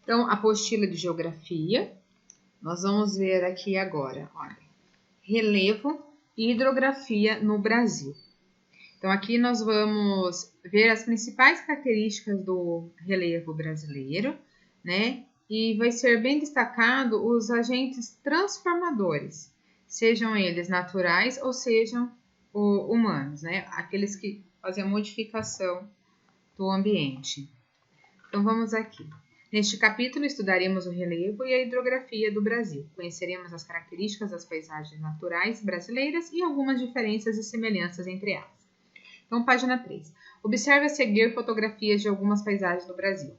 Então, apostila de geografia, nós vamos ver aqui agora, olha, relevo e hidrografia no Brasil. Então, aqui nós vamos ver as principais características do relevo brasileiro, né? E vai ser bem destacado os agentes transformadores, sejam eles naturais ou sejam humanos, né? Aqueles que fazem a modificação do ambiente. Então, vamos aqui. Neste capítulo, estudaremos o relevo e a hidrografia do Brasil. Conheceremos as características das paisagens naturais brasileiras e algumas diferenças e semelhanças entre elas. Então, página 3. Observe a seguir fotografias de algumas paisagens do Brasil.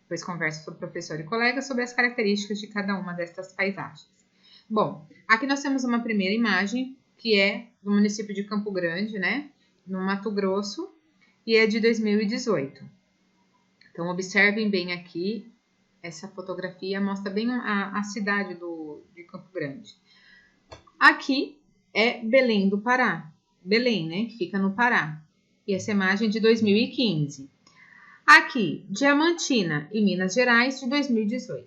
Depois conversa com o professor e colega sobre as características de cada uma destas paisagens. Bom, aqui nós temos uma primeira imagem, que é do município de Campo Grande, né? No Mato Grosso, e é de 2018. Então, observem bem aqui, essa fotografia mostra bem a cidade de Campo Grande. Aqui é Belém do Pará. Belém, né? Que fica no Pará. E essa imagem é de 2015. Aqui, Diamantina e Minas Gerais, de 2018.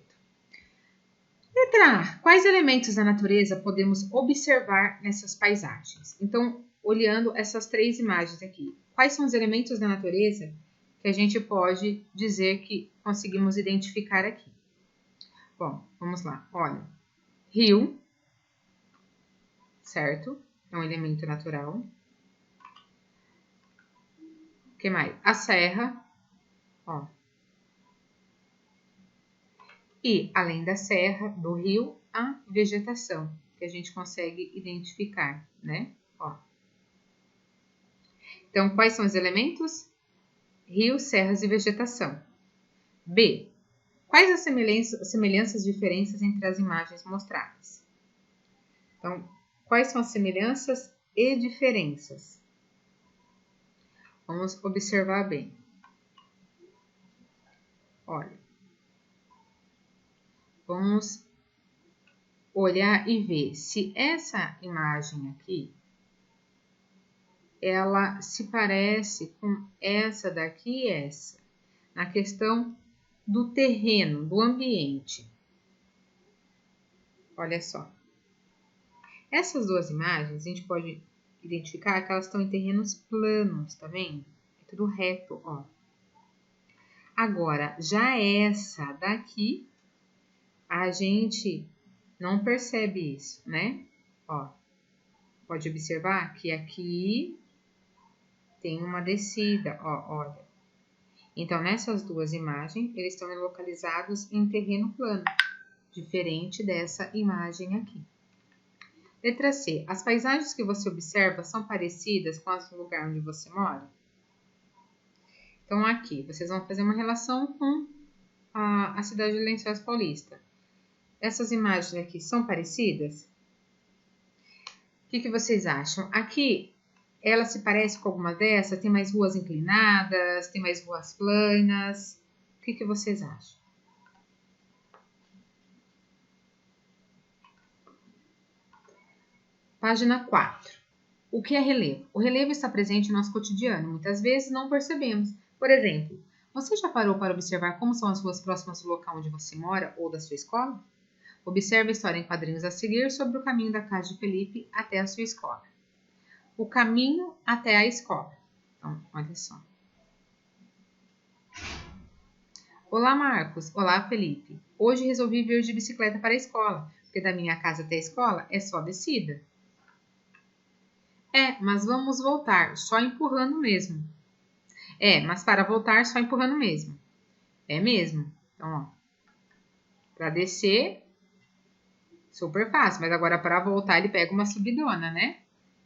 Letra A. Quais elementos da natureza podemos observar nessas paisagens? Então, olhando essas três imagens aqui, quais são os elementos da natureza que a gente pode dizer que conseguimos identificar aqui? Bom, vamos lá. Olha, rio, certo? É um elemento natural. O que mais? A serra, ó. E, além da serra, do rio, a vegetação, que a gente consegue identificar, né? Ó. Então, quais são os elementos? Rio, serras e vegetação. B. Quais as semelhanças e diferenças entre as imagens mostradas? Então, quais são as semelhanças e diferenças? Vamos observar bem. Olha. Vamos olhar e ver se essa imagem aqui, ela se parece com essa daqui e essa, na questão do terreno, do ambiente. Olha só. Essas duas imagens, a gente pode identificar que elas estão em terrenos planos, tá vendo? É tudo reto, ó. Agora, já essa daqui, a gente não percebe isso, né? Ó, pode observar que aqui tem uma descida, ó, olha. Então, nessas duas imagens, eles estão localizados em terreno plano, diferente dessa imagem aqui. Letra C. As paisagens que você observa são parecidas com as do lugar onde você mora? Então, aqui, vocês vão fazer uma relação com a cidade de Lençóis Paulista. Essas imagens aqui são parecidas? O que vocês acham? Aqui, ela se parece com alguma dessas? Tem mais ruas inclinadas? Tem mais ruas planas? O que vocês acham? Página 4. O que é relevo? O relevo está presente no nosso cotidiano. Muitas vezes não percebemos. Por exemplo, você já parou para observar como são as ruas próximas do local onde você mora ou da sua escola? Observe a história em quadrinhos a seguir sobre o caminho da casa de Felipe até a sua escola. O caminho até a escola. Então, olha só. Olá, Marcos. Olá, Felipe. Hoje resolvi vir de bicicleta para a escola, porque da minha casa até a escola é só descida. É, mas vamos voltar, só empurrando mesmo. É, mas para voltar, só empurrando mesmo. É mesmo. Então, ó. Para descer, super fácil. Mas agora, para voltar, ele pega uma subidona, né?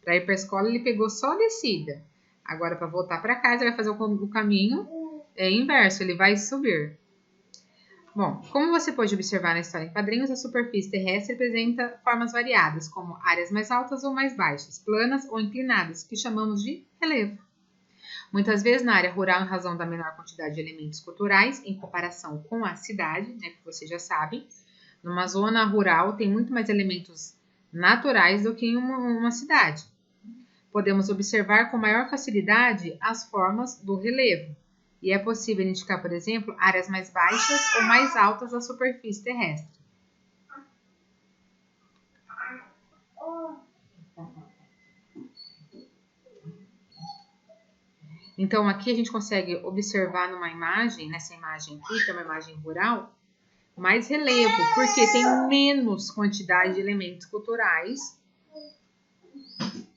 Para ir para a escola, ele pegou só a descida. Agora, para voltar para casa, ele vai fazer o caminho inverso. Ele vai subir. Bom, como você pode observar na história em quadrinhos, a superfície terrestre apresenta formas variadas, como áreas mais altas ou mais baixas, planas ou inclinadas, que chamamos de relevo. Muitas vezes na área rural, em razão da menor quantidade de elementos culturais, em comparação com a cidade, né, que você já sabe, numa zona rural tem muito mais elementos naturais do que em uma cidade. Podemos observar com maior facilidade as formas do relevo E é possível indicar, por exemplo, áreas mais baixas ou mais altas da superfície terrestre. Então, aqui a gente consegue observar numa imagem, nessa imagem aqui, que é uma imagem rural, mais relevo, porque tem menos quantidade de elementos culturais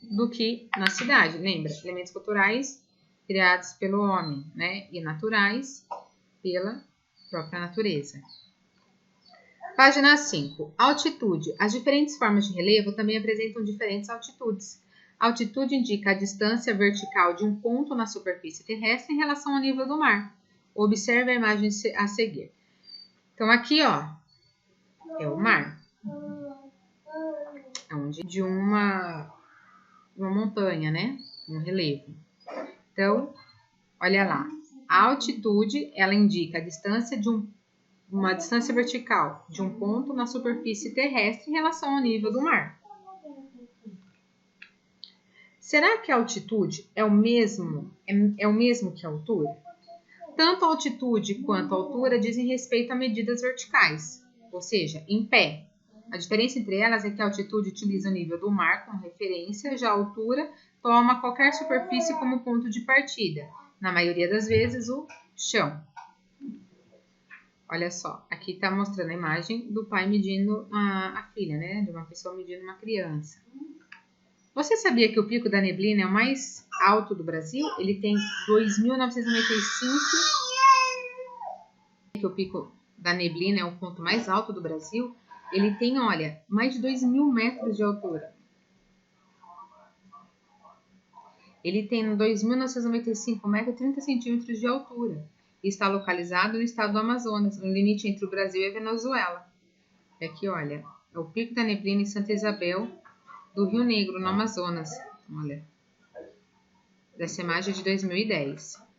do que na cidade. Lembra? Elementos culturais criados pelo homem, né? E naturais pela própria natureza. Página 5. Altitude. As diferentes formas de relevo também apresentam diferentes altitudes. A altitude indica a distância vertical de um ponto na superfície terrestre em relação ao nível do mar. Observe a imagem a seguir. Então, aqui, ó, é o mar. É onde de uma montanha, né? Um relevo. Então, olha lá. A altitude, ela indica a distância de uma distância vertical de um ponto na superfície terrestre em relação ao nível do mar. Será que a altitude é o mesmo que a altura? Tanto a altitude quanto a altura dizem respeito a medidas verticais, ou seja, em pé. A diferença entre elas é que a altitude utiliza o nível do mar como referência, já a altura toma qualquer superfície como ponto de partida, na maioria das vezes o chão. Olha só, aqui está mostrando a imagem do pai medindo a filha, né? De uma pessoa medindo uma criança. Você sabia que o Pico da Neblina é o mais alto do Brasil? Ele tem 2.995. Que o Pico da Neblina é o ponto mais alto do Brasil. Ele tem, olha, mais de 2.000 metros de altura. Ele tem 2.995 metros e 30 centímetros de altura. E está localizado no estado do Amazonas, no limite entre o Brasil e a Venezuela. E aqui, olha, é o Pico da Neblina em Santa Isabel, do Rio Negro, no Amazonas. Olha, essa imagem é de 2010.